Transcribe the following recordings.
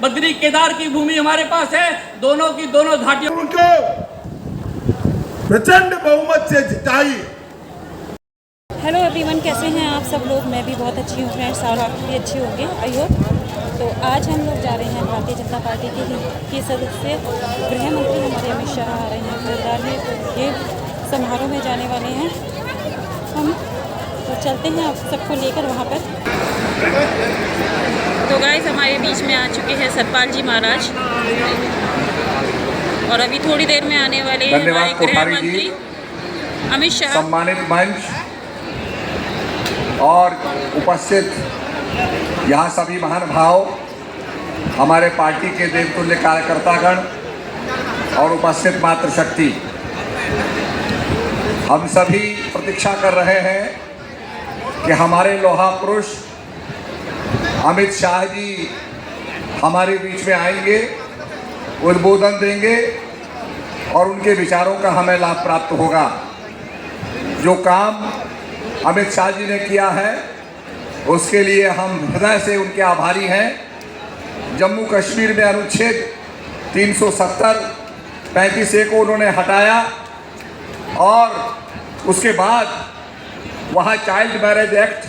बद्री केदार की भूमि हमारे पास है। दोनों की दोनों घाटियों उनको प्रचंड बहुमत से जिताई। हेलो एवरीवन, कैसे हैं आप सब लोग? मैं भी बहुत अच्छी हूँ फ्रेंड्स, और आप भी अच्छे होंगे आई होप। तो आज हम लोग जा रहे हैं भारतीय जनता पार्टी के सदस्य गृह मंत्री हमारे अमित शाह आ रहे हैं हरिद्वार में, तो ये समारोह में जाने वाले हैं हम। तो चलते हैं आप सबको लेकर वहाँ पर। तो गाइस हमारे बीच में आ चुके हैं सतपाल जी महाराज, और अभी थोड़ी देर में आने वाले हैं हमारे गृह मंत्री अमित शाह। सम्मानित मंच और उपस्थित यहाँ सभी महानुभाव, हमारे पार्टी के देवतुल्य कार्यकर्तागण और उपस्थित मातृशक्ति, हम सभी प्रतीक्षा कर रहे हैं कि हमारे लोहा पुरुष अमित शाह जी हमारे बीच में आएंगे, उद्बोधन देंगे और उनके विचारों का हमें लाभ प्राप्त होगा। जो काम अमित शाह जी ने किया है उसके लिए हम हृदय से उनके आभारी हैं। जम्मू कश्मीर में अनुच्छेद 370 35A को उन्होंने हटाया और उसके बाद वहाँ चाइल्ड मैरिज एक्ट,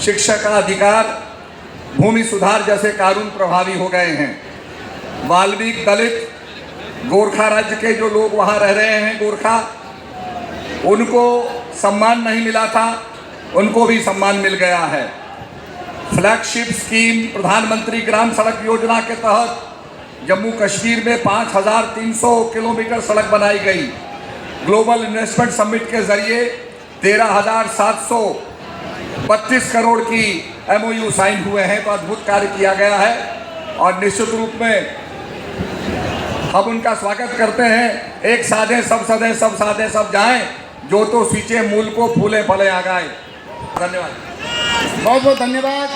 शिक्षा का अधिकार, भूमि सुधार जैसे कानून प्रभावी हो गए हैं। वाल्मीकि दलित गोरखा राज्य के जो लोग वहाँ रह रहे हैं, गोरखा, उनको सम्मान नहीं मिला था, उनको भी सम्मान मिल गया है। फ्लैगशिप स्कीम प्रधानमंत्री ग्राम सड़क योजना के तहत जम्मू कश्मीर में 5300 किलोमीटर सड़क बनाई गई। ग्लोबल इन्वेस्टमेंट समिट के जरिए 13,732 करोड़ की MOU साइन हुए हैं। तो अद्भुत कार्य किया गया है और निश्चित रूप में हम उनका स्वागत करते हैं। एक साधे सब सदे, सब साधे सब जाएं, जो तो सींचे मूल को फूले फले आ गए। धन्यवाद, बहुत बहुत धन्यवाद।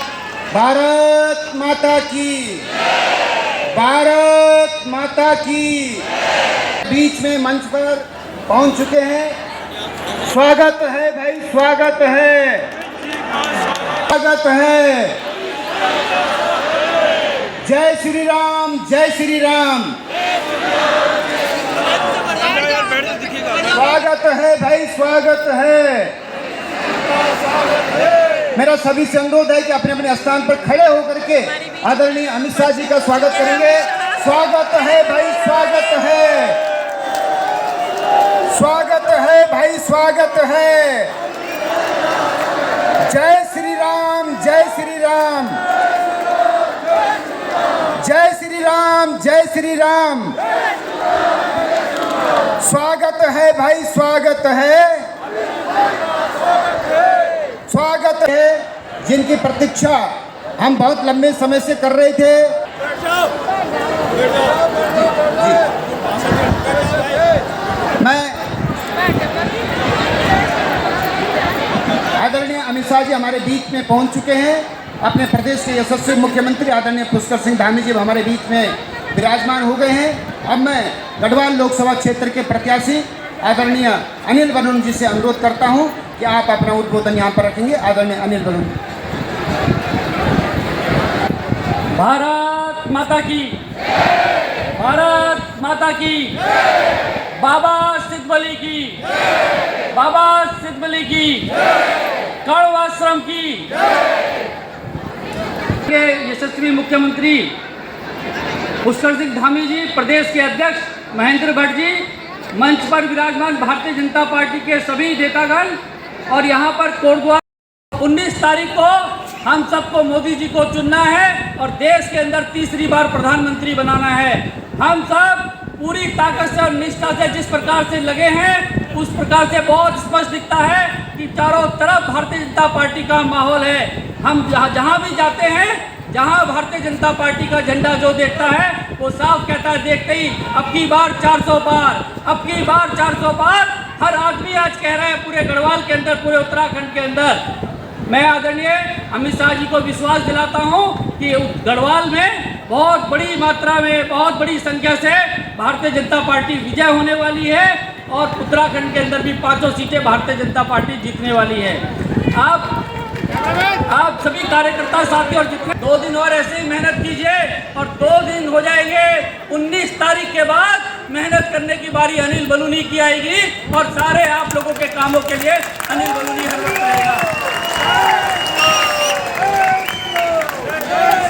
भारत माता की, भारत माता की। बीच में मंच पर पहुंच चुके हैं। स्वागत है भाई, स्वागत है, स्वागत है। जय श्री राम, जय श्री राम। स्वागत है भाई, स्वागत है। मेरा सभी से अनुरोध है कि अपने अपने स्थान पर खड़े होकर के आदरणीय अमित शाह जी का स्वागत करेंगे। स्वागत है भाई, स्वागत है, स्वागत है भाई, स्वागत है। जय श्री राम, जय श्री राम, जय श्री राम, जय श्री राम। स्वागत है भाई, स्वागत है, स्वागत है। जिनकी प्रतीक्षा हम बहुत लंबे समय से कर रहे थे। मैं आदरणीय अमित शाह जी हमारे बीच में पहुंच चुके हैं। अपने प्रदेश के यशस्वी मुख्यमंत्री आदरणीय पुष्कर सिंह धामी जी हमारे बीच में विराजमान हो गए हैं। अब मैं गढ़वाल लोकसभा क्षेत्र के प्रत्याशी आदरणीय अनिल बलून जी से अनुरोध करता हूं कि आप अपना उद्बोधन यहाँ पर रखेंगे। आदरणीय अनिल बलून। भारत माता की, भारत माता की, बाबा सिद्धबली की, बाबा सिद्धबली की, कड़वाश्रम की। के यशस्वी मुख्यमंत्री पुष्कर सिंह धामी जी, प्रदेश के अध्यक्ष महेंद्र भट्ट जी, मंच पर विराजमान भारतीय जनता पार्टी के सभी नेतागण, और यहाँ पर कोटद्वार 19 तारीख को हम सबको मोदी जी को चुनना है और देश के अंदर तीसरी बार प्रधानमंत्री बनाना है। हम सब पूरी ताकत से और निष्ठा से जिस प्रकार से लगे हैं, उस प्रकार से बहुत स्पष्ट दिखता है कि चारों तरफ भारतीय जनता पार्टी का माहौल है। हम जहाँ भी जाते हैं, जहाँ भारतीय जनता पार्टी का झंडा जो देखता है वो साफ कहता है देखते ही अब की बार 400 पार, अब की बार 400 पार। हर आदमी आज कह रहा है पूरे गढ़वाल के अंदर, पूरे उत्तराखंड के अंदर। मैं आदरणीय अमित शाह जी को विश्वास दिलाता हूं कि गढ़वाल में बहुत बड़ी मात्रा में, बहुत बड़ी संख्या से भारतीय जनता पार्टी विजय होने वाली है और उत्तराखंड के अंदर भी 5 सीटें भारतीय जनता पार्टी जीतने वाली है। आप सभी कार्यकर्ता साथी और जितने 2 दिन और ऐसे ही मेहनत कीजिए और 2 दिन दिन हो जाएंगे। 19 तारीख के बाद मेहनत करने की बारी अनिल बलूनी की आएगी और सारे आप लोगों के कामों के लिए अनिल बलूनी हर वक्त रहेगा।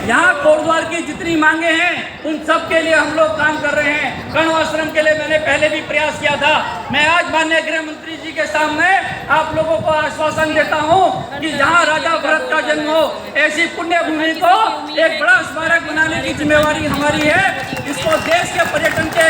यहाँ कोटद्वार की जितनी मांगे हैं उन सब के लिए हम लोग काम कर रहे हैं। कण्वाश्रम के लिए मैंने पहले भी प्रयास किया था। मैं आज माननीय गृह मंत्री जी के सामने आप लोगों को आश्वासन देता हूँ कि जहाँ राजा भरत का जन्म हो, ऐसी पुण्य भूमि को एक बड़ा स्मारक बनाने की जिम्मेवारी हमारी है। इसको देश के पर्यटन के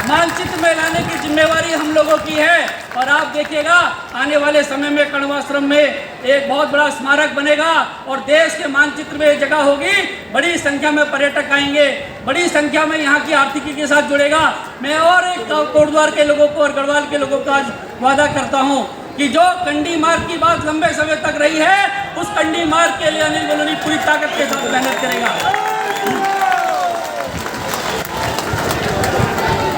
मानचित्र में लाने की जिम्मेवारी हम लोगों की है। और आप देखिएगा आने वाले समय में कण्वाश्रम में एक बहुत बड़ा स्मारक बनेगा और देश के मानचित्र में जगह होगी। बड़ी संख्या में पर्यटक आएंगे, बड़ी संख्या में यहाँ की आर्थिकी के साथ जुड़ेगा। मैं और एक कोटद्वार के लोगों को और गढ़वाल के लोगों को आज वादा करता हूँ कि जो कंडी मार्ग की बात लंबे समय तक रही है, उस कंडी मार्ग के लिए अनिल बलूनी पूरी ताकत के साथ मेहनत करेगा।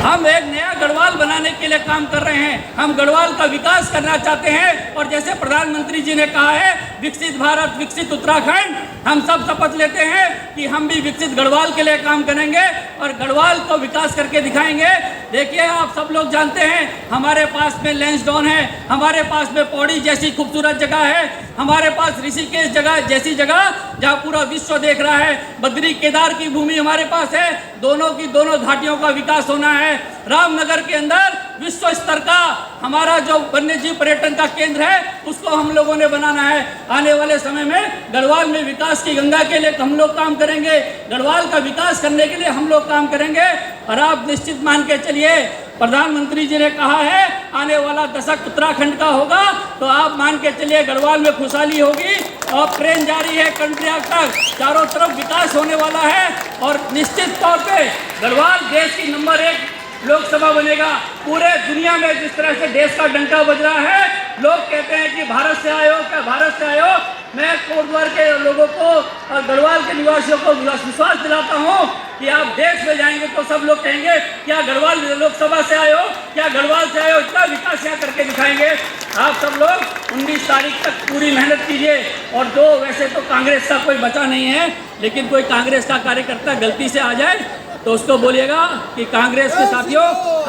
हम एक नया गढ़वाल बनाने के लिए काम कर रहे हैं। हम गढ़वाल का विकास करना चाहते हैं और जैसे प्रधानमंत्री जी ने कहा है, विकसित भारत विकसित उत्तराखंड, हम सब शपथ लेते हैं कि हम भी विकसित गढ़वाल के लिए काम करेंगे और गढ़वाल को विकास करके दिखाएंगे। देखिए आप सब लोग जानते हैं हमारे पास में लैंसडाउन है, हमारे पास में पौड़ी जैसी खूबसूरत जगह है, हमारे पास ऋषिकेश जगह जैसी जगह जहाँ पूरा विश्व देख रहा है, बद्री केदार की भूमि हमारे पास है। दोनों की दोनों घाटियों का विकास होना है। रामनगर के अंदर विश्व स्तर का हमारा जो वन्यजीव पर्यटन का केंद्र है उसको हम लोगों ने बनाना है। आने वाले समय में गढ़वाल में विकास की गंगा के लिए हम लोग काम करेंगे, गढ़वाल का विकास करने के लिए हम लोग काम करेंगे। और आप निश्चित मान के चलिए, प्रधानमंत्री जी ने कहा है आने वाला दशक उत्तराखंड का होगा, तो आप मान के चलिए गढ़वाल में खुशहाली होगी और ट्रेन जारी है कर्णप्रयाग तक, चारों तरफ विकास होने वाला है और निश्चित तौर पे गढ़वाल देश की नंबर 1 लोकसभा बनेगा। पूरे दुनिया में जिस तरह से देश का डंका बज रहा है, लोग कहते हैं कि भारत से आए हो, क्या भारत से आए हो। मैं कोटद्वार के लोगों को और गढ़वाल के निवासियों को विश्वास दिलाता हूँ कि आप देश में जाएंगे तो सब लोग कहेंगे क्या गढ़वाल लोकसभा से आए हो, क्या गढ़वाल से आए हो, इतना विकास यहाँ करके दिखाएंगे। आप सब लोग 19 तारीख तक पूरी मेहनत कीजिए। और जो वैसे तो कांग्रेस का कोई बचा नहीं है, लेकिन कोई कांग्रेस का कार्यकर्ता गलती से आ जाए तो उसको बोलिएगा कि कांग्रेस के साथियों,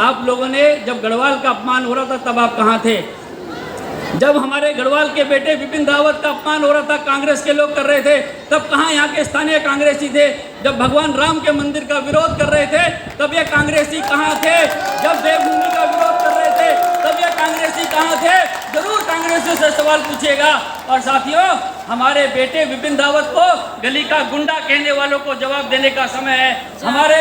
आप लोगों ने जब गढ़वाल का अपमान हो रहा था तब आप कहाँ थे? जब हमारे गढ़वाल के बेटे विपिन रावत का अपमान हो रहा था, कांग्रेस के लोग कर रहे थे, तब कहाँ यहाँ के स्थानीय कांग्रेसी थे? जब भगवान राम के मंदिर का विरोध कर रहे थे तब ये कांग्रेसी कहाँ थे? जब देवभूमि का विरोध कर रहे थे तब ये कांग्रेसी कहाँ थे? जरूर कांग्रेसियों से सवाल पूछिएगा। और साथियों, हमारे बेटे विपिन रावत को गली का गुंडा कहने वालों को जवाब देने का समय है। हमारे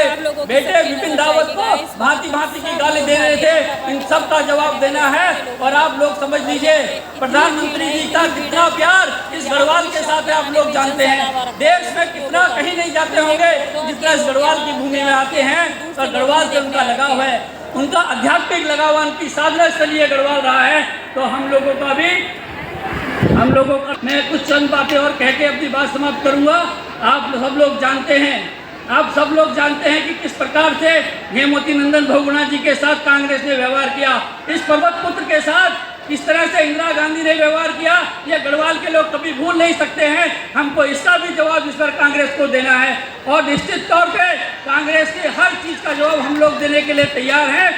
बेटे विपिन रावत को भांति भांति की गाली दे रहे थे, इन सब का जवाब देना है। और आप लोग समझ लीजिए, प्रधानमंत्री जी का कितना प्यार इस गढ़वाल के साथ है आप लोग जानते हैं। देश में कितना कहीं नहीं जाते होंगे जितना इस गढ़वाल की भूमि में आते हैं। और गढ़वाल से उनका लगाव है, उनका आध्यात्मिक लगाव, उनकी साधना स्थलीय गढ़वाल रहा है। तो हम लोगों का मैं कुछ चंद बातें और कह के अपनी बात समाप्त करूंगा। आप सब लोग जानते हैं कि किस प्रकार से हेमवती नंदन बहुगुणा जी के साथ कांग्रेस ने व्यवहार किया, इस पर्वत पुत्र के साथ इस तरह से इंदिरा गांधी ने व्यवहार किया, ये गढ़वाल के लोग कभी भूल नहीं सकते हैं। हमको इसका भी जवाब इस पर कांग्रेस को देना है और निश्चित तौर पे कांग्रेस की हर चीज़ का जवाब हम लोग देने के लिए तैयार हैं।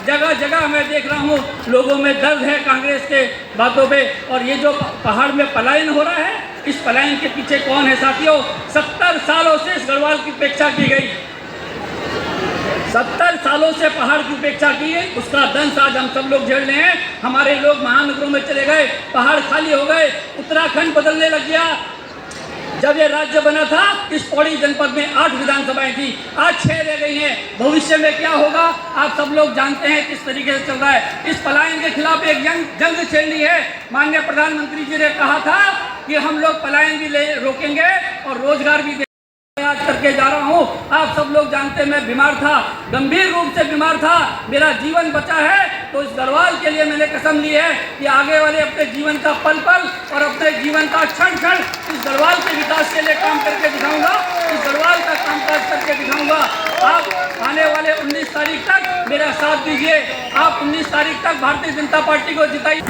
जगह जगह मैं देख रहा हूँ लोगों में दर्द है कांग्रेस के बातों पे। और ये जो पहाड़ में पलायन हो रहा है, इस पलायन के पीछे कौन है साथियों? 70 सालों से इस गढ़वाल की उपेक्षा की गई, 70 सालों से पहाड़ की उपेक्षा की है, उसका दंश आज हम सब लोग झेल रहे हैं। हमारे लोग महानगरों में चले गए, पहाड़ खाली हो गए, उत्तराखंड बदलने लग गया। जब ये राज्य बना था इस पौड़ी जनपद में 8 विधानसभाएं थी, आज 6 रह गई हैं। भविष्य में क्या होगा आप सब लोग जानते हैं किस तरीके से चल रहा है। इस पलायन के खिलाफ एक जंग छेड़नी है। माननीय प्रधानमंत्री जी ने कहा था कि हम लोग पलायन भी रोकेंगे और रोजगार भी आज करके जा रहा हूँ। आप सब लोग जानते हैं मैं बीमार था, गंभीर रूप से बीमार था, मेरा जीवन बचा है। तो इस गढ़वाल के लिए मैंने कसम ली है कि आगे वाले अपने जीवन का पल पल और अपने जीवन का क्षण क्षण इस गढ़वाल के विकास के लिए काम करके दिखाऊंगा, इस गढ़वाल का कामकाज करके दिखाऊंगा। आप आने वाले 19 तारीख तक मेरा साथ दीजिए। आप 19 तारीख तक भारतीय जनता पार्टी को जिताइए।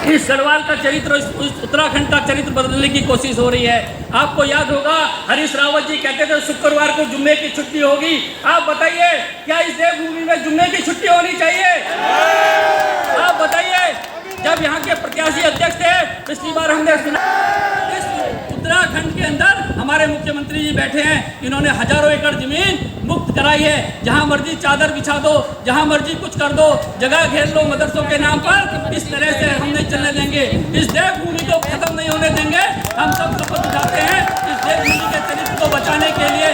इस गढ़वाल का चरित्र, इस उत्तराखंड का चरित्र बदलने की कोशिश हो रही है। आपको याद होगा हरीश रावत जी कहते थे शुक्रवार को जुम्मे की छुट्टी होगी। आप बताइए क्या इस देवभूमि में जुम्मे की छुट्टी होनी चाहिए? आप बताइए, जब यहाँ के प्रत्याशी अध्यक्ष थे पिछली बार हमने सुना इस उत्तराखंड के अंदर हमारे मुख्यमंत्री जी बैठे हैं, इन्होंने हजारों एकड़ जमीन मुक्त कराई है। जहां मर्जी चादर बिछा दो, जहां मर्जी कुछ कर दो, जगह घेर लो मदरसों के नाम पर। इस तरह से हम नहीं चलने देंगे, इस देवभूमि को खत्म नहीं होने देंगे। हम सब शपथ उठाते हैं इस देवभूमि के चरित्र को बचाने के लिए।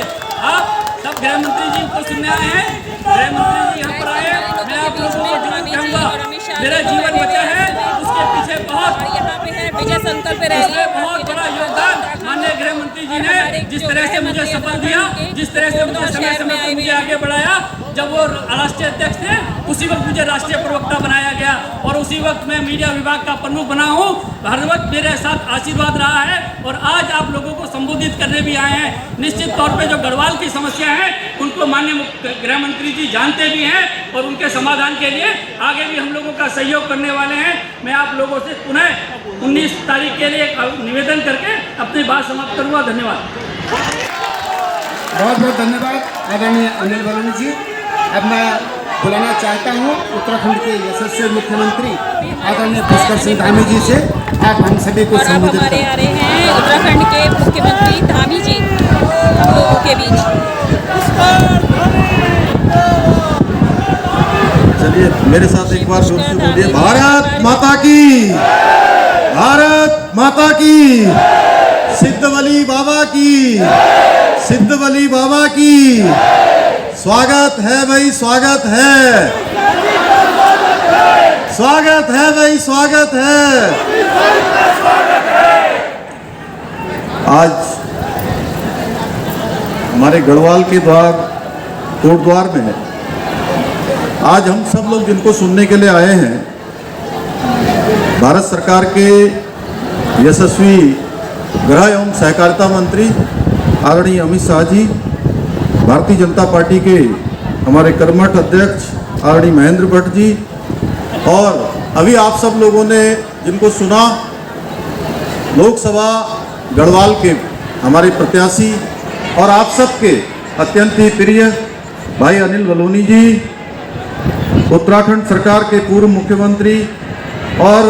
आप सब गृह मंत्री जी को सुनने आए हैं, गृह मंत्री जी यहाँ पर आए, मैं आप लोगों को जरूर कहूँगा मेरा जीवन बचा है उसके पीछे विजय संकल्प बहुत बड़ा योगदान माननीय गृह मंत्री जी ने। जिस तरह से मुझे शपथ दिया, जिस तरह से मुझे समय समय पर मुझे आगे बढ़ाया, जब वो राष्ट्रीय अध्यक्ष थे उसी वक्त मुझे राष्ट्रीय प्रवक्ता बनाया गया और उसी वक्त मैं मीडिया विभाग का प्रमुख बना हूँ। हर वक्त मेरे साथ आशीर्वाद रहा है और आज आप लोगों को संबोधित करने भी आए हैं। निश्चित तौर पे जो गढ़वाल की समस्या है उनको माननीय गृह मंत्री जी जानते भी हैं और उनके समाधान के लिए आगे भी हम लोगों का सहयोग करने वाले हैं। मैं आप लोगों से पुनः 19 तारीख के लिए निवेदन करके अपनी बात समाप्त करूँगा। धन्यवाद। बहुत बहुत धन्यवाद आदरणीय अनिल बलूनी जी। अब मैं बुलाना चाहता हूँ उत्तराखंड के यशस्वी मुख्यमंत्री आदरणीय पुष्कर सिंह धामी जी से। आप हम सभी को संबोधित हमारे आ रहे हैं उत्तराखंड के मुख्यमंत्री धामी जी हम लोगों के बीच। चलिए मेरे साथ एक बार जोर से बोलिए, भारत माता की, भारत माता की, सिद्धवली बाबा की, सिद्धवली बाबा की। स्वागत है भाई, स्वागत है, स्वागत है भाई, स्वागत है। आज हमारे गढ़वाल के द्वार कोटद्वार में आज हम सब लोग जिनको सुनने के लिए आए हैं, भारत सरकार के यशस्वी गृह एवं सहकारिता मंत्री आदरणीय अमित शाह जी, भारतीय जनता पार्टी के हमारे कर्मठ अध्यक्ष आदरणीय महेंद्र भट्ट जी, और अभी आप सब लोगों ने जिनको सुना लोकसभा गढ़वाल के हमारे प्रत्याशी और आप सबके अत्यंत ही प्रिय भाई अनिल बलूनी जी, उत्तराखंड सरकार के पूर्व मुख्यमंत्री और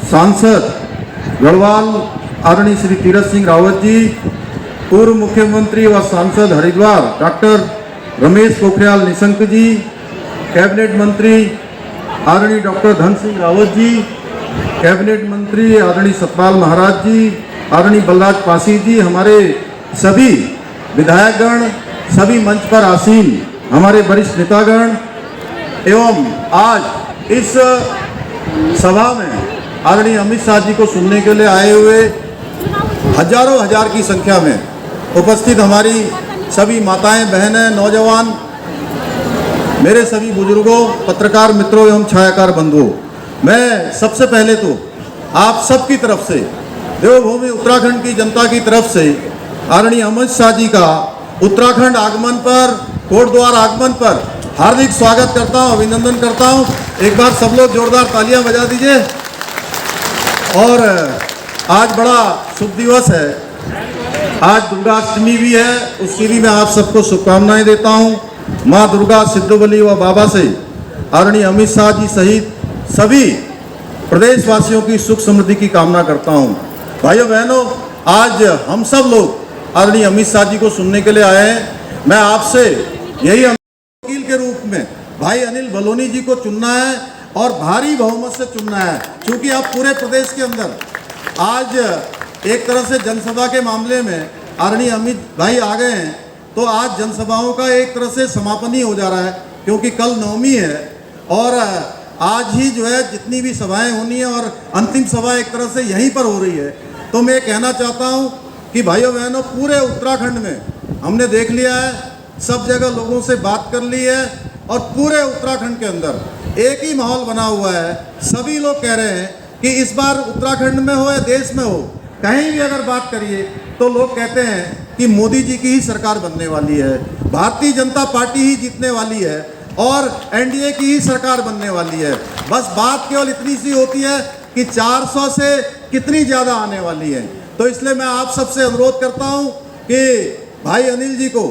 सांसद गढ़वाल आदरणीय श्री तीरथ सिंह रावत जी, पूर्व मुख्यमंत्री व सांसद हरिद्वार डॉक्टर रमेश पोखरियाल निशंक जी, कैबिनेट मंत्री आदरणीय डॉक्टर धन सिंह रावत जी, कैबिनेट मंत्री आदरणीय सतपाल महाराज जी, आदरणीय बलराज पासी जी, हमारे सभी विधायकगण, सभी मंच पर आसीन हमारे वरिष्ठ नेतागण एवं आज इस सभा में आदरणीय अमित शाह जी को सुनने के लिए आए हुए हजारों हजार की संख्या में उपस्थित हमारी सभी माताएं, बहनें, नौजवान, मेरे सभी बुजुर्गों, पत्रकार मित्रों एवं छायाकार बंधुओं, मैं सबसे पहले तो आप सबकी तरफ से, देवभूमि उत्तराखंड की जनता की तरफ से आदरणीय अमित शाह जी का उत्तराखंड आगमन पर, कोटद्वार आगमन पर हार्दिक स्वागत करता हूं, अभिनंदन करता हूं। एक बार सब लोग जोरदार तालियां बजा दीजिए। और आज बड़ा शुभ दिवस है, आज दुर्गाष्टमी भी है, उसकी भी मैं आप सबको शुभकामनाएं देता हूं। माँ दुर्गा, सिद्धवली व बाबा से आदरणीय अमित शाह जी सहित सभी प्रदेशवासियों की सुख समृद्धि की कामना करता हूं। भाइयों बहनों, आज हम सब लोग आदरणीय अमित शाह जी को सुनने के लिए आए हैं। मैं आपसे यही वकील के रूप में भाई अनिल बलूनी जी को चुनना है और भारी बहुमत से चुनना है, क्योंकि आप पूरे प्रदेश के अंदर आज एक तरह से जनसभा के मामले में आदरणीय अमित भाई आ गए हैं, तो आज जनसभाओं का एक तरह से समापन ही हो जा रहा है, क्योंकि कल नवमी है और आज ही जो है जितनी भी सभाएं होनी है और अंतिम सभा एक तरह से यहीं पर हो रही है। तो मैं कहना चाहता हूं कि भाइयों बहनों, पूरे उत्तराखंड में हमने देख लिया है, सब जगह लोगों से बात कर ली है और पूरे उत्तराखंड के अंदर एक ही माहौल बना हुआ है। सभी लोग कह रहे हैं कि इस बार उत्तराखंड में हो या देश में हो, कहीं भी अगर बात करिए तो लोग कहते हैं कि मोदी जी की ही सरकार बनने वाली है, भारतीय जनता पार्टी ही जीतने वाली है और एनडीए की ही सरकार बनने वाली है। बस बात केवल इतनी सी होती है कि 400 से कितनी ज़्यादा आने वाली है। तो इसलिए मैं आप सबसे अनुरोध करता हूं कि भाई अनिल जी को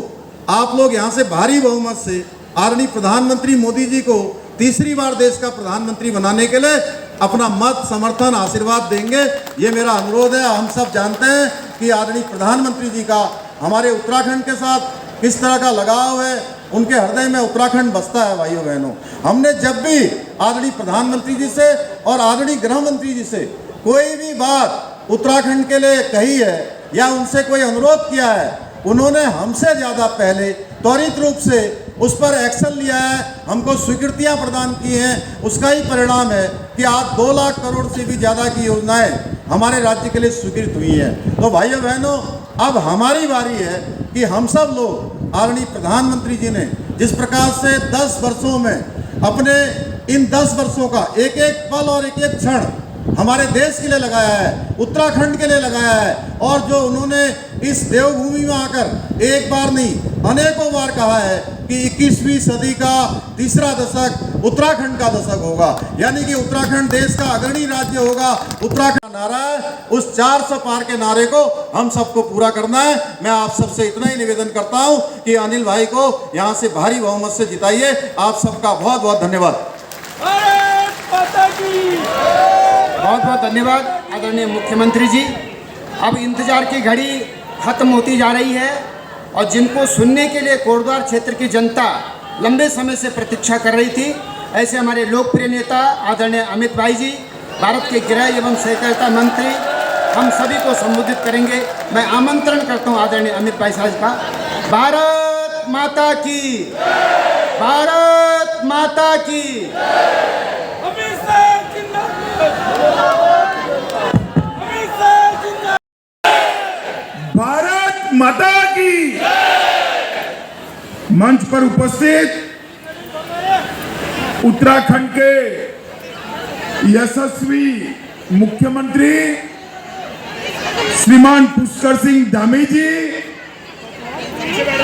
आप लोग यहाँ से भारी बहुमत से आदरणीय प्रधानमंत्री मोदी जी को तीसरी बार देश का प्रधानमंत्री बनाने के लिए अपना मत, समर्थन, आशीर्वाद देंगे, ये मेरा अनुरोध है। हम सब जानते हैं कि आदरणीय प्रधानमंत्री जी का हमारे उत्तराखंड के साथ किस तरह का लगाव है, उनके हृदय में उत्तराखंड बसता है। भाइयों बहनों, हमने जब भी आदरणीय प्रधानमंत्री जी से और आदरणीय गृह मंत्री जी से कोई भी बात उत्तराखंड के लिए कही है या उनसे कोई अनुरोध किया है, उन्होंने हमसे ज़्यादा पहले त्वरित रूप से उस पर एक्शन लिया है, हमको स्वीकृतियां प्रदान की हैं। उसका ही परिणाम है कि आज 2 लाख करोड़ से भी ज़्यादा की योजनाएं हमारे राज्य के लिए स्वीकृत हुई हैं। तो भाइयों बहनों, अब हमारी बारी है कि हम सब लोग आदरणीय प्रधानमंत्री जी ने जिस प्रकार से 10 वर्षों में अपने इन 10 वर्षों का एक एक पल और एक एक क्षण हमारे देश के लिए लगाया है, उत्तराखंड के लिए लगाया है, और जो उन्होंने इस देवभूमि में आकर एक बार नहीं अनेकों बार कहा है कि 21वीं सदी का तीसरा दशक उत्तराखंड का दशक होगा, यानी कि उत्तराखंड देश का अग्रणी राज्य होगा। उत्तराखंड नारा है, उस 400 पार के नारे को हम सबको पूरा करना है। मैं आप सबसे इतना ही निवेदन करता हूं कि अनिल भाई को यहां से भारी बहुमत से जिताइए। आप सबका बहुत बहुत धन्यवाद। बहुत बहुत धन्यवाद आदरणीय मुख्यमंत्री जी। अब इंतजार की घड़ी खत्म होती जा रही है और जिनको सुनने के लिए कोटद्वार क्षेत्र की जनता लंबे समय से प्रतीक्षा कर रही थी, ऐसे हमारे लोकप्रिय नेता आदरणीय अमित भाई जी, भारत के गृह एवं सहकारिता मंत्री, हम सभी को संबोधित करेंगे। मैं आमंत्रण करता हूं आदरणीय अमित भाई साहब का। भारत माता की, भारत माता की। भारत माता की। मंच पर उपस्थित उत्तराखंड के यशस्वी मुख्यमंत्री श्रीमान पुष्कर सिंह धामी जी,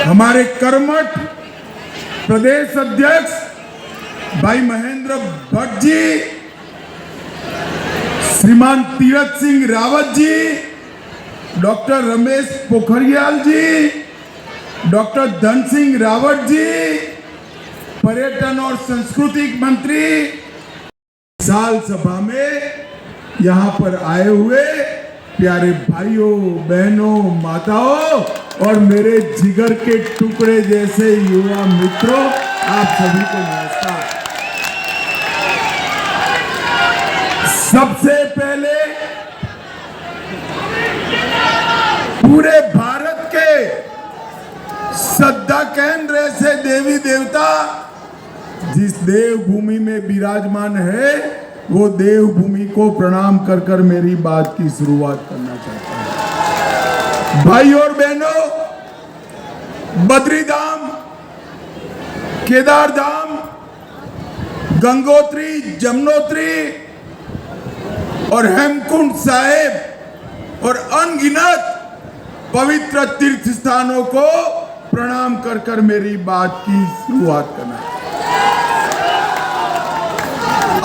हमारे कर्मठ प्रदेश अध्यक्ष भाई महेंद्र भट्ट जी, श्रीमान तीरथ सिंह रावत जी, डॉक्टर रमेश पोखरियाल जी, डॉक्टर धन सिंह रावत जी, पर्यटन और सांस्कृतिक मंत्री, साल सभा में यहाँ पर आए हुए प्यारे भाइयों, बहनों, माताओं और मेरे जिगर के टुकड़े जैसे युवा मित्रों, आप सभी को नमस्कार। सबसे पहले पूरे भारत के श्रद्धा केंद्र ऐसे देवी देवता जिस देवभूमि में विराजमान है, वो देवभूमि को प्रणाम कर कर मेरी बात की शुरुआत करना चाहता हूं। भाई और बहनों, बद्रीधाम, केदारधाम, गंगोत्री, जमुनोत्री और हेमकुंड साहिब और अनगिनत पवित्र तीर्थ स्थानों को प्रणाम कर कर मेरी बात की शुरुआत करना।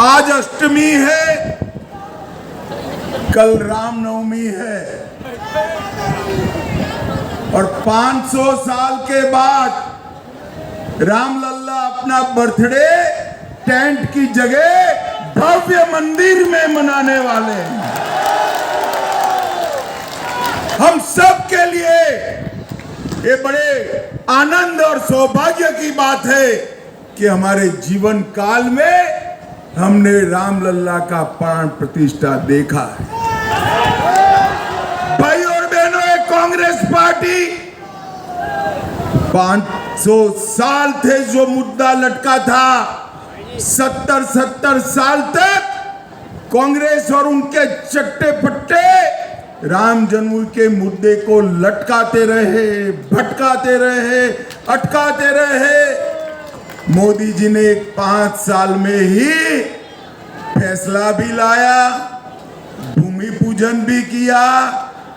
आज अष्टमी है, कल रामनवमी है और 500 साल के बाद रामलल्ला अपना बर्थडे टेंट की जगह भव्य मंदिर में मनाने वाले हैं। हम सब के लिए ये बड़े आनंद और सौभाग्य की बात है कि हमारे जीवन काल में हमने रामलल्ला का प्राण प्रतिष्ठा देखा है। भाई और बहनों, एक कांग्रेस पार्टी 500 साल थे जो मुद्दा लटका था, 70 साल तक कांग्रेस और उनके चट्टे पट्टे राम जन्मभूमि के मुद्दे को लटकाते रहे, भटकाते रहे, अटकाते रहे। मोदी जी ने 5 साल में ही फैसला भी लाया, भूमि पूजन भी किया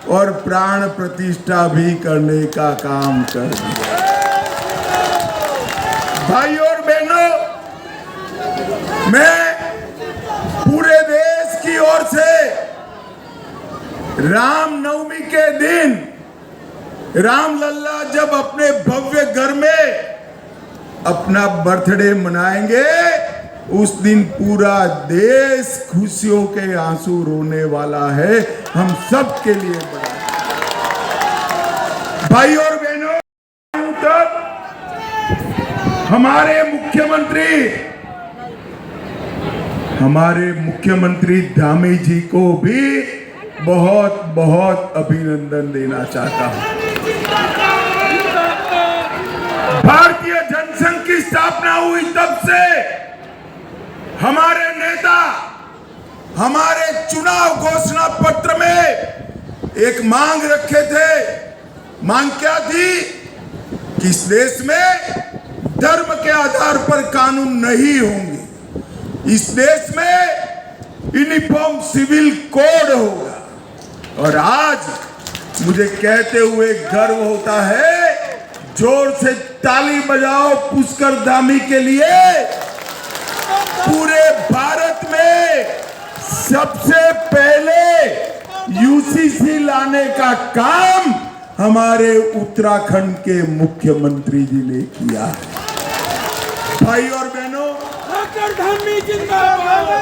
और प्राण प्रतिष्ठा भी करने का काम कर दिया। भाई और बहनों, मैं पूरे देश की ओर रामनवमी के दिन रामलल्ला जब अपने भव्य घर में अपना बर्थडे मनाएंगे, उस दिन पूरा देश खुशियों के आंसू रोने वाला है। हम सब के लिए बड़ा भाई और बहनों, तब हमारे मुख्यमंत्री धामी जी को भी बहुत बहुत अभिनंदन देना चाहता हूं। भारतीय जनसंघ की स्थापना हुई तब से हमारे नेता हमारे चुनाव घोषणा पत्र में एक मांग रखे थे। मांग क्या थी कि इस देश में धर्म के आधार पर कानून नहीं होंगे, इस देश में यूनिफॉर्म सिविल कोड होगा। और आज मुझे कहते हुए गर्व होता है, जोर से ताली बजाओ पुष्कर धामी के लिए। पूरे भारत में सबसे पहले यूसीसी लाने का काम हमारे उत्तराखंड के मुख्यमंत्री जी ने किया है। भाई और बहनों,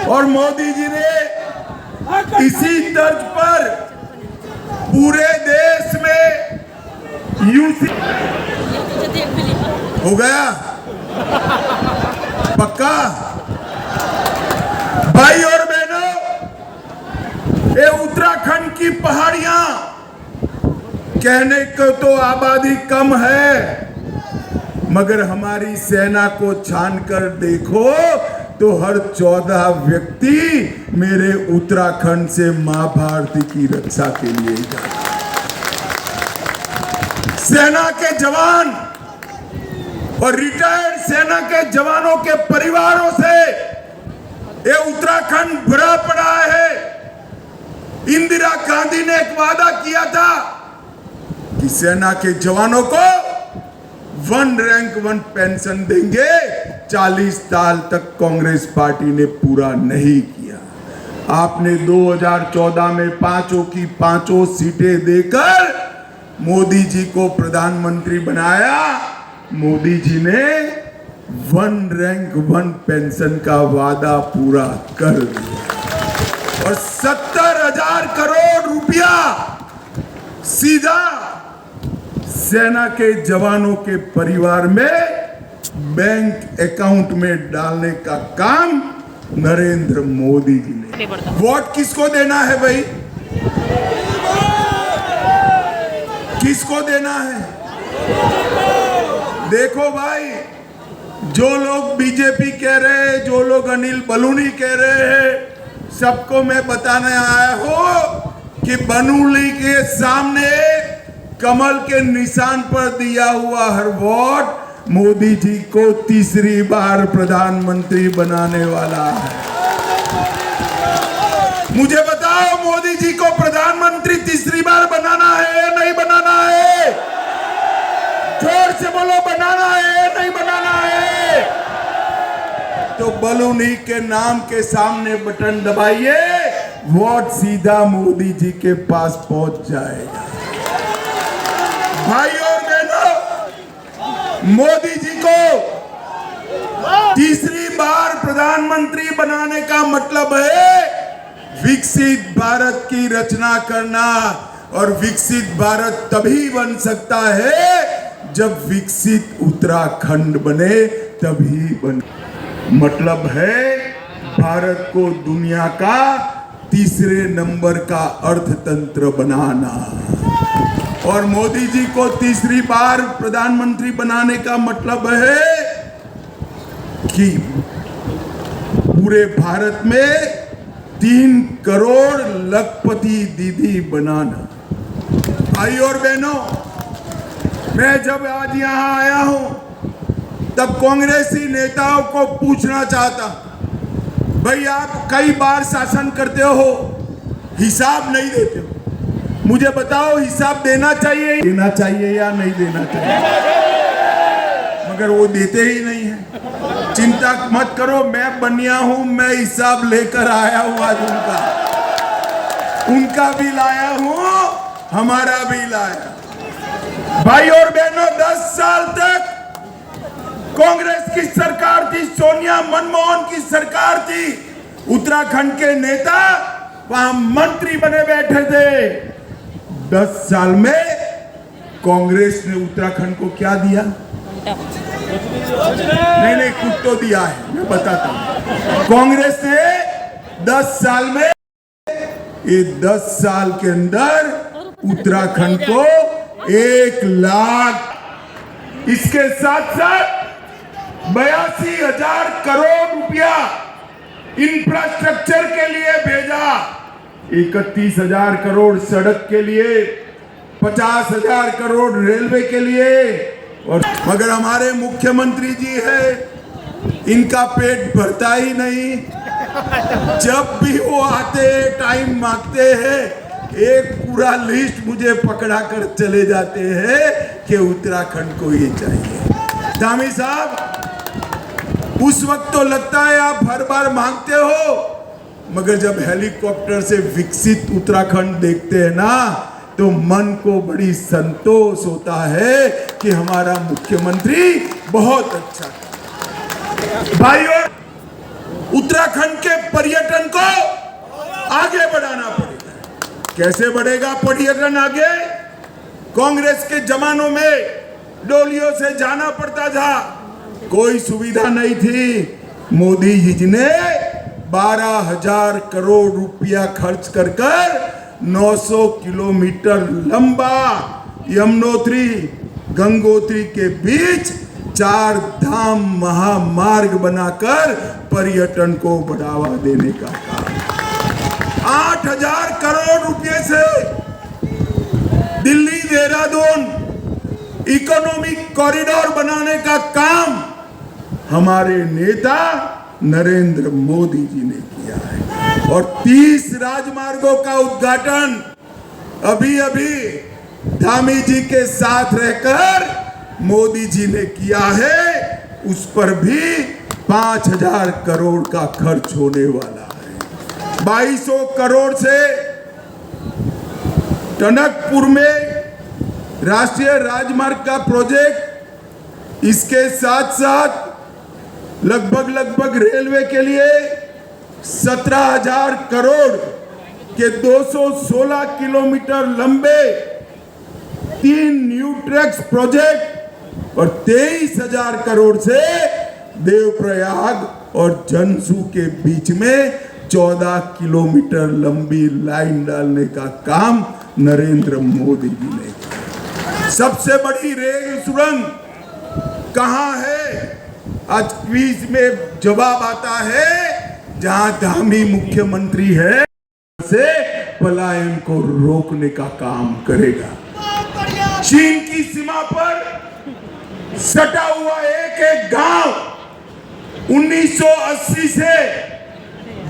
और मोदी जी ने इसी तर्ज पर पूरे देश में यूसी हो गया पक्का। भाई और बहनों, ये उत्तराखंड की पहाड़ियां कहने को तो आबादी कम है, मगर हमारी सेना को छान कर देखो तो हर 14 व्यक्ति मेरे उत्तराखंड से मां भारती की रक्षा के लिए जाते। सेना के जवान और रिटायर्ड सेना के जवानों के परिवारों से ये उत्तराखंड भरा पड़ा है। इंदिरा गांधी ने एक वादा किया था कि सेना के जवानों को 1 रैंक 1 पेंशन देंगे। 40 साल तक कांग्रेस पार्टी ने पूरा नहीं किया। आपने 2014 में 5 की 5 सीटें देकर मोदी जी को प्रधानमंत्री बनाया। मोदी जी ने 1 रैंक 1 पेंशन का वादा पूरा कर दिया और 70,000 करोड़ रुपया सीधा सेना के जवानों के परिवार में बैंक अकाउंट में डालने का काम नरेंद्र मोदी जी ने। वोट किसको देना है भाई? किसको देना है? देखो भाई, जो लोग बीजेपी कह रहे हैं, जो लोग अनिल बलूनी कह रहे हैं, सबको मैं बताने आया हूं कि बलूनी के सामने कमल के निशान पर दिया हुआ हर वोट मोदी जी को तीसरी बार प्रधानमंत्री बनाने वाला है। मुझे बताओ, मोदी जी को प्रधानमंत्री तीसरी बार बनाना है या नहीं बनाना है? जोर से बोलो, बनाना है या नहीं बनाना है? तो बलूनी के नाम के सामने बटन दबाइए, वोट सीधा मोदी जी के पास पहुंच जाएगा। भाई और बहनों, मोदी जी को तीसरी बार प्रधानमंत्री बनाने का मतलब है विकसित भारत की रचना करना। और विकसित भारत तभी बन सकता है जब विकसित उत्तराखंड बने, तभी बने। मतलब है भारत को दुनिया का तीसरे नंबर का अर्थतंत्र बनाना। और मोदी जी को तीसरी बार प्रधानमंत्री बनाने का मतलब है कि पूरे भारत में 3 करोड़ लखपति दीदी बनाना। भाई और बहनों, मैं जब आज यहां आया हूं तब कांग्रेसी नेताओं को पूछना चाहता, भाई आप कई बार शासन करते हो, हिसाब नहीं देते हो, मुझे बताओ हिसाब देना चाहिए या नहीं देना चाहिए? मगर वो देते ही नहीं है। चिंता मत करो, मैं बनिया हूं, मैं हिसाब लेकर आया हूं आज उनका। उनका भी लाया हूं, हमारा भी लाया। भाई और बहनों, 10 साल तक कांग्रेस की सरकार थी, सोनिया मनमोहन की सरकार थी। उत्तराखंड के नेता वहां मंत्री बने बैठे थे। 10 साल में कांग्रेस ने उत्तराखंड को क्या दिया? नहीं, कुछ तो दिया है, मैं बताता हूं। कांग्रेस ने 10 साल में, ये 10 साल के अंदर उत्तराखंड को 1 लाख, इसके साथ साथ 82,000 करोड़ रुपया इंफ्रास्ट्रक्चर के लिए भेजा। 31,000 करोड़ सड़क के लिए, 50,000 करोड़ रेलवे के लिए। और मगर हमारे मुख्यमंत्री जी है, इनका पेट भरता ही नहीं। जब भी वो आते टाइम मांगते हैं, एक पूरा लिस्ट मुझे पकड़ा कर चले जाते हैं कि उत्तराखंड को ये चाहिए। धामी साहब, उस वक्त तो लगता है आप हर बार मांगते हो, मगर जब हेलीकॉप्टर से विकसित उत्तराखंड देखते हैं ना, तो मन को बड़ी संतोष होता है कि हमारा मुख्यमंत्री बहुत अच्छा। भाइयों, उत्तराखंड के पर्यटन को आगे बढ़ाना पड़ेगा। कैसे बढ़ेगा पर्यटन आगे? कांग्रेस के जमानों में डोलियों से जाना पड़ता था, कोई सुविधा नहीं थी। मोदी जी ने 12,000 करोड़ रुपया खर्च कर 900 किलोमीटर लंबा यमुनोत्री गंगोत्री के बीच 4 धाम महामार्ग बनाकर पर्यटन को बढ़ावा देने का काम। 8,000 करोड़ रुपए से दिल्ली देहरादून इकोनॉमिक कॉरिडोर बनाने का काम हमारे नेता नरेंद्र मोदी जी ने किया है। और 30 राजमार्गों का उद्घाटन अभी धामी जी के साथ रहकर मोदी जी ने किया है। उस पर भी 5,000 करोड़ का खर्च होने वाला है। 2200 करोड़ से टनकपुर में राष्ट्रीय राजमार्ग का प्रोजेक्ट, इसके साथ साथ लगभग रेलवे के लिए 17,000 करोड़ के 216 किलोमीटर लंबे 3 न्यू ट्रैक्स प्रोजेक्ट और 23,000 करोड़ से देवप्रयाग और जनसू के बीच में 14 किलोमीटर लंबी लाइन डालने का काम नरेंद्र मोदी जी ने किया। सबसे बड़ी रेल सुरंग कहां है? आज क्विज में जवाब आता है, जहां धामी मुख्यमंत्री है से पलायन को रोकने का काम करेगा। चीन की सीमा पर सटा हुआ एक गांव 1980 से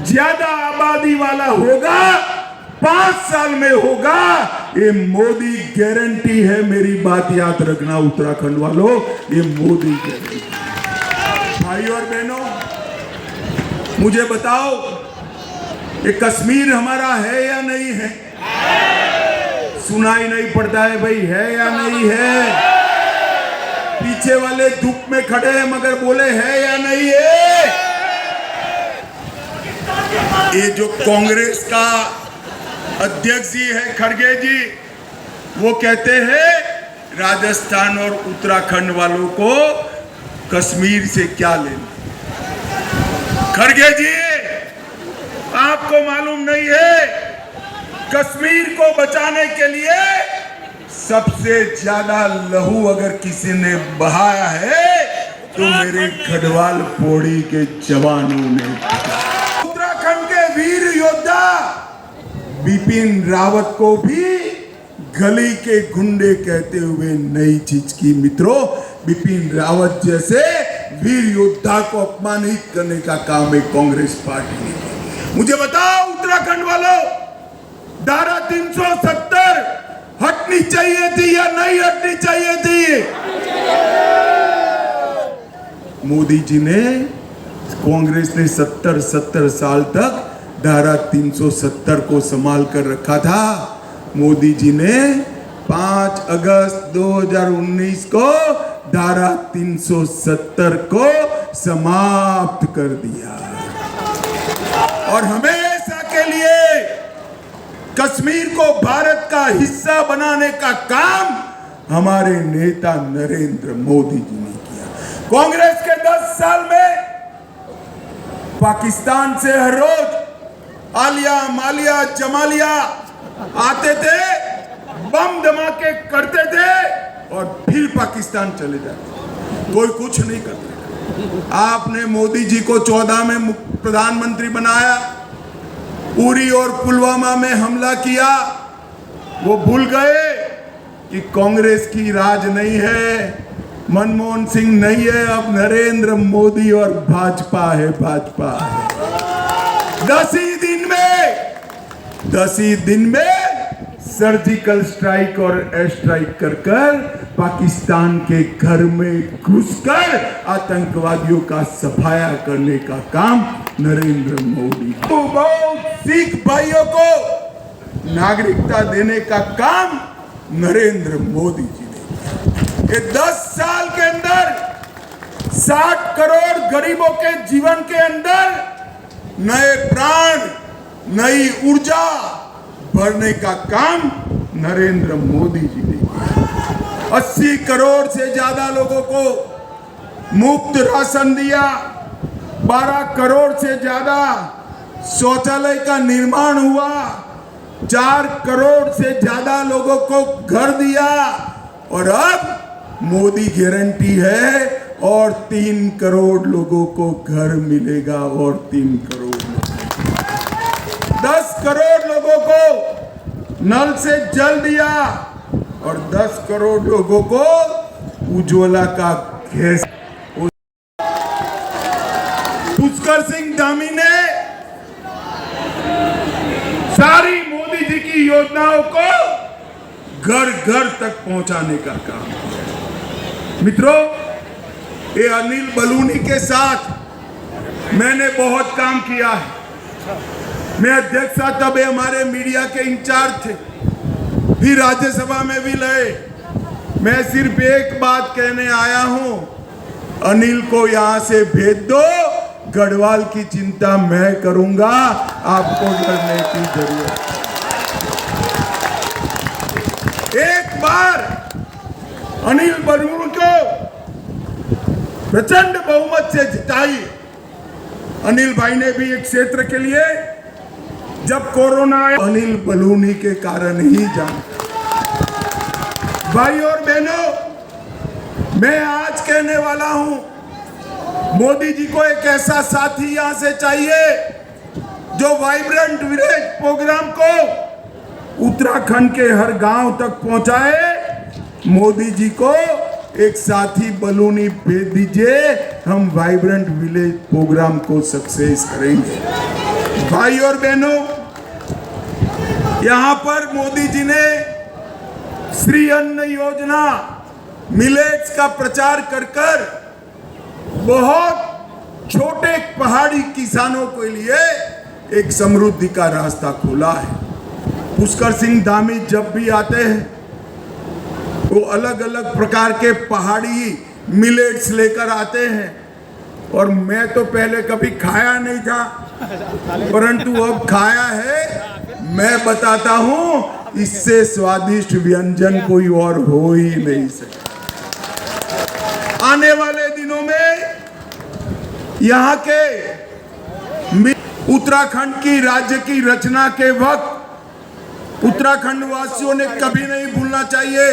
ज्यादा आबादी वाला होगा, 5 साल में होगा। ये मोदी गारंटी है, मेरी बात याद रखना उत्तराखंड वालों, ये मोदी गारंटी। भाई और बहनों, मुझे बताओ, ये कश्मीर हमारा है या नहीं है? सुनाई नहीं पड़ता है भाई, है या नहीं है? पीछे वाले धूप में खड़े हैं मगर बोले है या नहीं है? ये जो कांग्रेस का अध्यक्ष जी है खड़गे जी, वो कहते हैं राजस्थान और उत्तराखंड वालों को कश्मीर से क्या लेना। खड़गे जी, आपको मालूम नहीं है, कश्मीर को बचाने के लिए सबसे ज्यादा लहू अगर किसी ने बहाया है तो मेरे गढ़वाल पौड़ी के जवानों ने। उत्तराखंड के वीर योद्धा बिपिन रावत को भी गली के गुंडे कहते हुए नहीं झिझकी। मित्रों, बिपिन रावत जैसे वीर योद्धा को अपमानित करने का काम है कांग्रेस पार्टी ने किया। मुझे बताओ उत्तराखंड वालों, धारा 370 हटनी चाहिए थी या नहीं हटनी चाहिए थी? मोदी जी ने, कांग्रेस ने 70 साल तक धारा 370 को संभाल कर रखा था। मोदी जी ने 5 अगस्त 2019 को धारा 370 को समाप्त कर दिया और हमेशा के लिए कश्मीर को भारत का हिस्सा बनाने का काम हमारे नेता नरेंद्र मोदी जी ने किया। कांग्रेस के 10 साल में पाकिस्तान से हर रोज आलिया मालिया जमालिया आते थे, बम धमाके करते थे और फिर पाकिस्तान चले जाते, कोई कुछ नहीं करता। आपने मोदी जी को 14 में प्रधानमंत्री बनाया, उरी और पुलवामा में हमला किया, वो भूल गए कि कांग्रेस की राज नहीं है, मनमोहन सिंह नहीं है, अब नरेंद्र मोदी और भाजपा है, भाजपा है। 10 ही दिन में सर्जिकल स्ट्राइक और एयर स्ट्राइक कर पाकिस्तान के घर में घुसकर आतंकवादियों का सफाया करने का काम नरेंद्र मोदी। तो बहुत सिख भाइयों को नागरिकता देने का काम नरेंद्र मोदी जी ने। ये 10 साल के अंदर 60 करोड़ गरीबों के जीवन के अंदर नए प्राण, नई ऊर्जा भरने का काम नरेंद्र मोदी जी ने किया। 80 करोड़ से ज्यादा लोगों को मुफ्त राशन दिया, 12 करोड़ से ज्यादा शौचालय का निर्माण हुआ, 4 करोड़ से ज्यादा लोगों को घर दिया और अब मोदी गारंटी है और 3 करोड़ लोगों को घर मिलेगा और 3 करोड़ 10 करोड़ लोगों को नल से जल दिया और 10 करोड़ लोगों को उज्ज्वला का गैस। पुष्कर सिंह धामी ने सारी मोदी जी की योजनाओं को घर घर तक पहुंचाने का काम किया। मित्रों, ये अनिल बलूनी के साथ मैंने बहुत काम किया है। मैं अध्यक्ष था, तब हमारे मीडिया के इंचार्ज थे, फिर राज्यसभा में भी लड़े। मैं सिर्फ एक बात कहने आया हूं, अनिल को यहां से भेज दो, गढ़वाल की चिंता मैं करूंगा, आपको डरने की जरूरत। एक बार अनिल बलूनी को प्रचंड बहुमत से जिताइए। अनिल भाई ने भी एक क्षेत्र के लिए जब कोरोना आया, अनिल बलूनी के कारण ही जान। भाई और बहनों, मैं आज कहने वाला हूं, मोदी जी को एक ऐसा साथी यहां से चाहिए जो वाइब्रेंट विलेज प्रोग्राम को उत्तराखंड के हर गांव तक पहुंचाए। मोदी जी को एक साथी बलूनी भेज दीजिए, हम वाइब्रेंट विलेज प्रोग्राम को सक्सेस करेंगे। भाई और बहनों, यहां पर मोदी जी ने श्री अन्न योजना मिलेट्स का प्रचार कर बहुत छोटे पहाड़ी किसानों के लिए एक समृद्धि का रास्ता खोला है। पुष्कर सिंह धामी जब भी आते हैं वो अलग अलग प्रकार के पहाड़ी मिलेट्स लेकर आते हैं और मैं तो पहले कभी खाया नहीं था, परंतु अब खाया है। मैं बताता हूं, इससे स्वादिष्ट व्यंजन कोई और हो ही नहीं सकता। आने वाले दिनों में यहाँ के उत्तराखंड की राज्य की रचना के वक्त उत्तराखंड वासियों ने कभी नहीं भूलना चाहिए,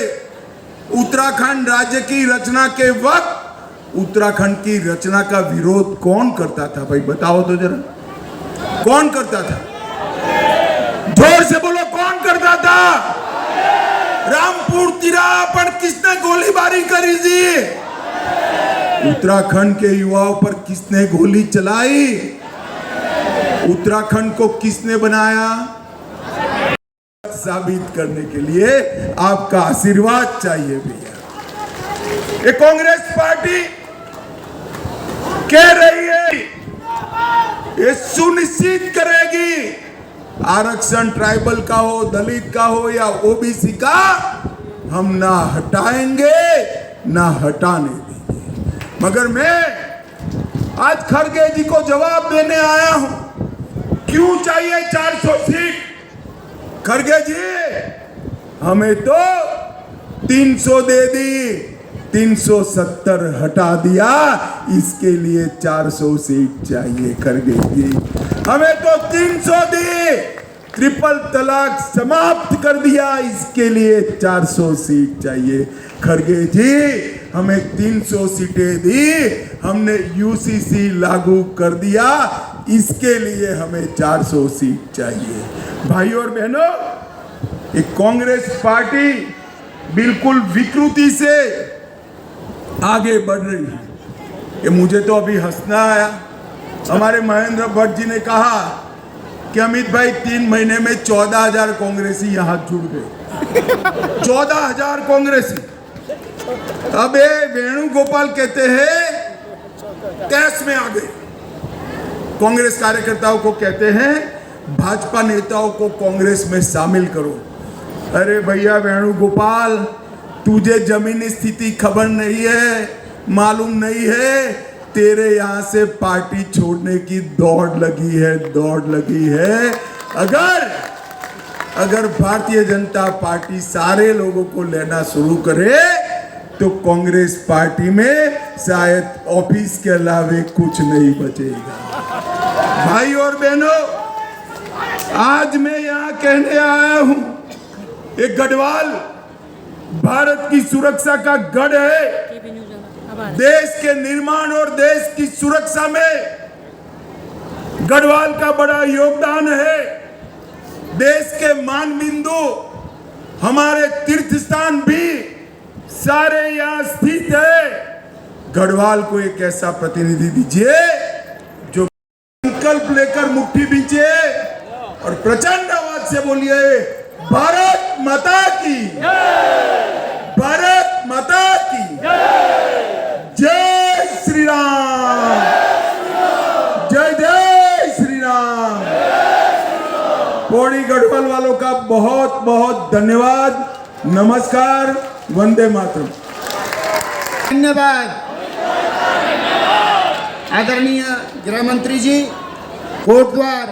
उत्तराखंड राज्य की रचना के वक्त उत्तराखंड की रचना का विरोध कौन करता था? भाई बताओ तो जरा, कौन करता था? जोर से बोलो, कौन करता था? रामपुर तिराहा पर किसने गोलीबारी करी थी? उत्तराखंड के युवाओं पर किसने गोली चलाई? उत्तराखंड को किसने बनाया? साबित करने के लिए आपका आशीर्वाद चाहिए भैया। ये कांग्रेस पार्टी कह रही है ये सुनिश्चित करेगी। आरक्षण ट्राइबल का हो, दलित का हो या ओबीसी का, हम ना हटाएंगे ना हटाने देंगे। मगर मैं आज खड़गे जी को जवाब देने आया हूं, क्यों चाहिए 400 सीट। खड़गे जी, हमें तो 300 दे दी, 370 हटा दिया, इसके लिए 400 सीट चाहिए। खड़गे जी, हमें तो 300 दी, ट्रिपल तलाक समाप्त कर दिया, इसके लिए 400 सीट चाहिए। खड़गे जी, हमें 300 सीटें दी, हमने यूसीसी लागू कर दिया, इसके लिए हमें 400 सीट चाहिए। भाई और बहनों, एक कांग्रेस पार्टी बिल्कुल विकृति से आगे बढ़ रही है। ये मुझे तो अभी हंसना आया। हमारे महेंद्र भट्ट जी ने कहा कि अमित भाई 3 महीने में 14,000 कांग्रेसी यहां जुड़ गए। 14,000 कांग्रेसी। अब ये वेणुगोपाल कहते हैं कैश में आ गए। कांग्रेस कार्यकर्ताओं को कहते हैं भाजपा नेताओं को कांग्रेस में शामिल करो। अरे भैया वेणुगोपाल, तुझे जमीनी स्थिति खबर नहीं है, मालूम नहीं है। तेरे यहां से पार्टी छोड़ने की दौड़ लगी है, दौड़ लगी है। अगर भारतीय जनता पार्टी सारे लोगों को लेना शुरू करे तो कांग्रेस पार्टी में शायद ऑफिस के अलावे कुछ नहीं बचेगा। भाई और बहनों, आज मैं यहां कहने आया हूं, एक गढ़वाल भारत की सुरक्षा का गढ़ है। देश के निर्माण और देश की सुरक्षा में गढ़वाल का बड़ा योगदान है। देश के मान बिंदु, हमारे तीर्थ स्थान भी सारे यहां स्थित है। गढ़वाल को एक ऐसा प्रतिनिधि दीजिए जो संकल्प लेकर मुट्ठी बींचे और प्रचंड आवाज से बोलिए, भारत माता की, भारत माता की जय श्री राम, जय जय श्री राम। पौड़ी गढ़वाल वालों का बहुत बहुत धन्यवाद। नमस्कार, वंदे मातरम। धन्यवाद आदरणीय गृह मंत्री जी। कोटद्वार